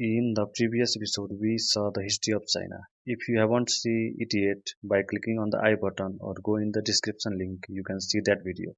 In the previous episode, we saw the history of China. If you haven't seen it yet, by clicking on the I button or go in the description link, you can see that video.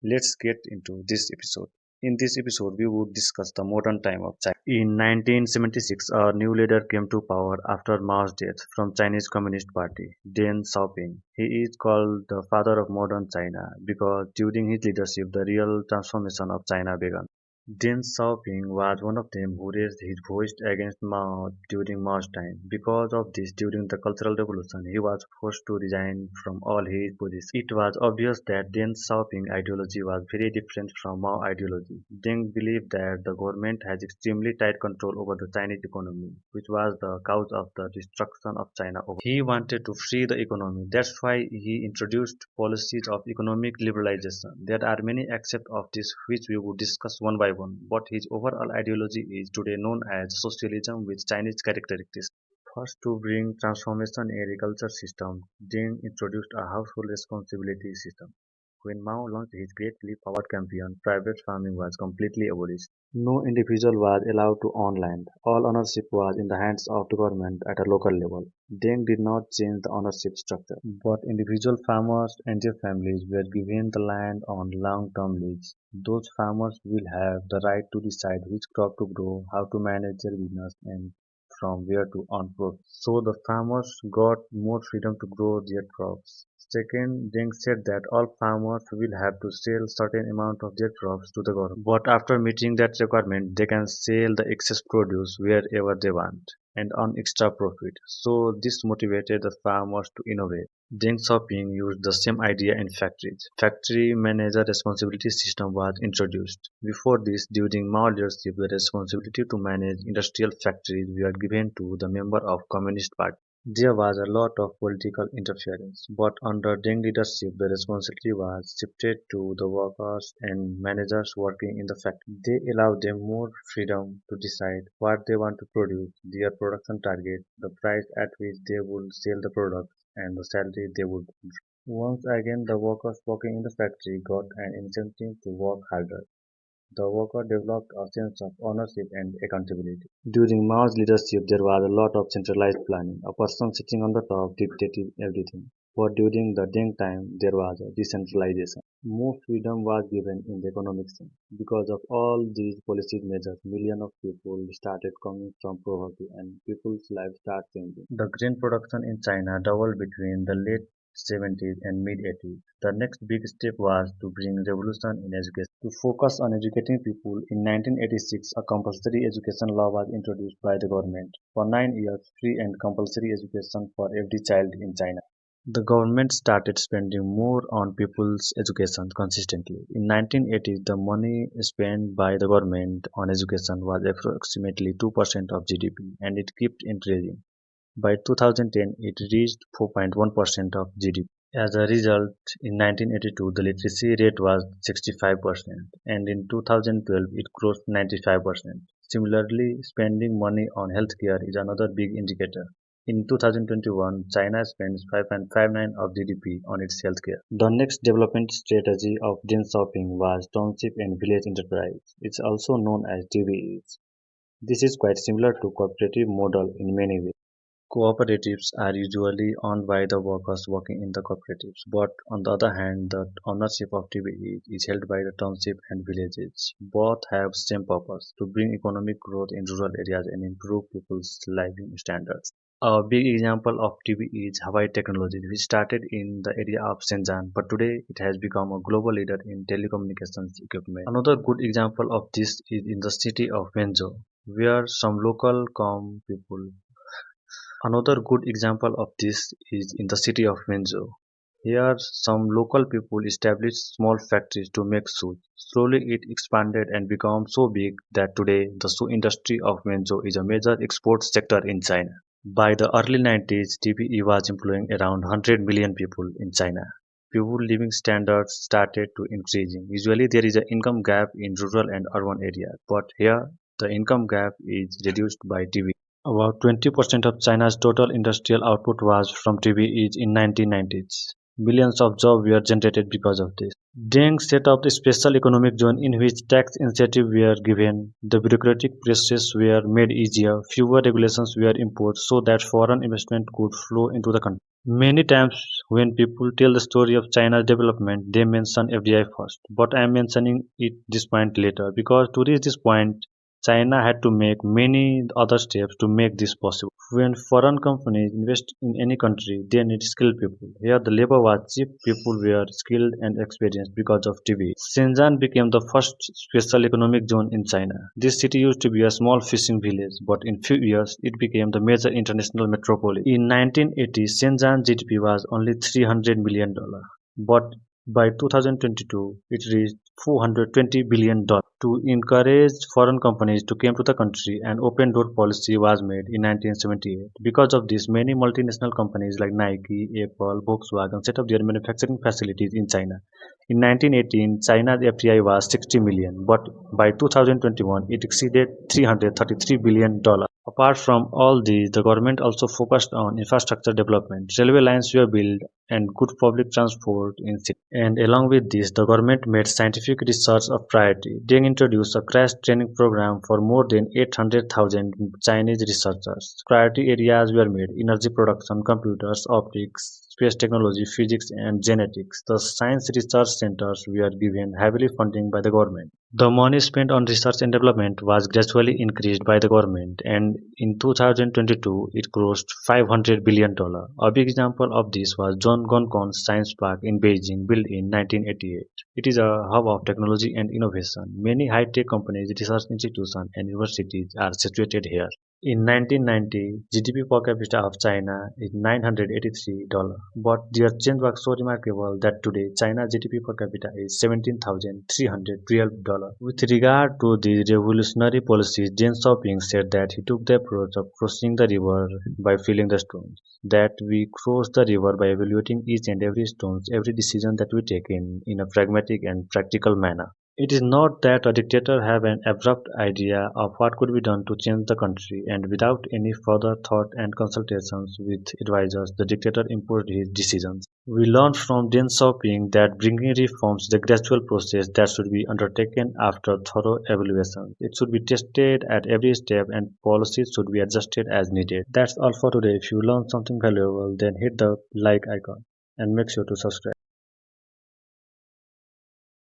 Let's get into this episode. In this episode, we would discuss the modern time of China. In 1976, a new leader came to power after Mao's death from Chinese Communist Party, Deng Xiaoping. He is called the father of modern China because during his leadership, the real transformation of China began. Deng Xiaoping was one of them who raised his voice against Mao during Mao's time. Because of this, during the Cultural Revolution, he was forced to resign from all his positions. It was obvious that Deng Xiaoping ideology was very different from Mao ideology. Deng believed that the government has extremely tight control over the Chinese economy, which was the cause of the destruction of China. He wanted to free the economy. That's why he introduced policies of economic liberalization. There are many aspects of this which we will discuss one by one, but his overall ideology is today known as socialism with Chinese characteristics. First, to bring transformation in agriculture system, Deng introduced a household responsibility system. When Mao launched his Great Leap Forward campaign, private farming was completely abolished. No individual was allowed to own land. All ownership was in the hands of the government at a local level. Deng did not change the ownership structure, but individual farmers and their families were given the land on long-term lease. Those farmers will have the right to decide which crop to grow, how to manage their business, and from where to earn profit. So the farmers got more freedom to grow their crops. Second, Deng said that all farmers will have to sell certain amount of their crops to the government. But after meeting that requirement, they can sell the excess produce wherever they want and earn extra profit. So this motivated the farmers to innovate. Deng Xiaoping used the same idea in factories. Factory manager responsibility system was introduced. Before this, during Mao leadership, the responsibility to manage industrial factories were given to the member of Communist Party. There was a lot of political interference, but under Deng leadership, the responsibility was shifted to the workers and managers working in the factory. They allowed them more freedom to decide what they want to produce, their production target, the price at which they would sell the product, and the salary they would earn. Once again, the workers working in the factory got an incentive to work harder. The worker developed a sense of ownership and accountability. During Mao's leadership, there was a lot of centralized planning. A person sitting on the top dictated everything. But during the Deng time, there was a decentralization. More freedom was given in the economic sense. Because of all these policy measures, millions of people started coming from poverty and people's lives started changing. The grain production in China doubled between the late 70s and mid-80s. The next big step was to bring revolution in education. To focus on educating people, in 1986 a compulsory education law was introduced by the government. For 9 years, free and compulsory education for every child in China. The government started spending more on people's education consistently. In 1980s, the money spent by the government on education was approximately 2% of GDP, and it kept increasing. By 2010, it reached 4.1% of GDP. As a result, in 1982, the literacy rate was 65%, and in 2012, it crossed 95%. Similarly, spending money on healthcare is another big indicator. In 2021, China spends 5.59 of GDP on its healthcare. The next development strategy of Deng Xiaoping was Township and Village Enterprise. It's also known as TVEs. This is quite similar to cooperative model in many ways. Cooperatives are usually owned by the workers working in the cooperatives, but on the other hand, the ownership of TVE is held by the township and villages. Both have same purpose, to bring economic growth in rural areas and improve people's living standards. A big example of TVE is Hawaii Technologies, which started in the area of Shenzhen, but today it has become a global leader in telecommunications equipment. Another good example of this is in the city of Wenzhou, where some local com people Another good example of this is in the city of Wenzhou. Here, some local people established small factories to make shoes. Slowly, it expanded and became so big that today the shoe industry of Wenzhou is a major export sector in China. By the early 90s, TPE was employing around 100 million people in China. People living standards started to increasing. Usually, there is an income gap in rural and urban areas, but here the income gap is reduced by TV. About 20% of China's total industrial output was from TVEs in 1990s. Millions of jobs were generated because of this. Deng set up the special economic zone in which tax incentives were given, the bureaucratic processes were made easier, fewer regulations were imposed so that foreign investment could flow into the country. Many times when people tell the story of China's development, they mention FDI first, but I am mentioning this point later because to reach this point, China had to make many other steps to make this possible. When foreign companies invest in any country, they need skilled people. Here the labor was cheap, people were skilled and experienced because of TVEs. Shenzhen became the first special economic zone in China. This city used to be a small fishing village, but in few years it became the major international metropolis. In 1980, Shenzhen GDP was only $300 million, but by 2022 it reached $420 billion. To encourage foreign companies to come to the country, an open door policy was made in 1978. Because of this, many multinational companies like Nike, Apple, Volkswagen set up their manufacturing facilities in China. In 1918, China's FDI was 60 million, but by 2021 it exceeded $333 billion. Apart from all these, the government also focused on infrastructure development. Railway lines were built and good public transport in cities. And along with this, the government made scientific research a priority. Deng introduced a crash training program for more than 800,000 Chinese researchers. Priority areas were made: energy production, computers, optics, space technology, physics, and genetics. The science research centers were given heavily funding by the government. The money spent on research and development was gradually increased by the government, and in 2022 it crossed $500 billion. A big example of this was John Gongkong Science Park in Beijing, built in 1988. It is a hub of technology and innovation. Many high-tech companies, research institutions, and universities are situated here. In 1990, GDP per capita of China is $983, but their change was so remarkable that today China's GDP per capita is $17,312. With regard to the revolutionary policies, Deng Xiaoping said that he took the approach of crossing the river by filling the stones. That we cross the river by evaluating each and every stone, every decision that we take in a pragmatic and practical manner. It is not that a dictator have an abrupt idea of what could be done to change the country, and without any further thought and consultations with advisors, the dictator imposed his decisions. We learn from Deng Xiaoping that bringing reforms is a gradual process that should be undertaken after thorough evaluation. It should be tested at every step and policies should be adjusted as needed. That's all for today. If you learned something valuable, then hit the like icon and make sure to subscribe.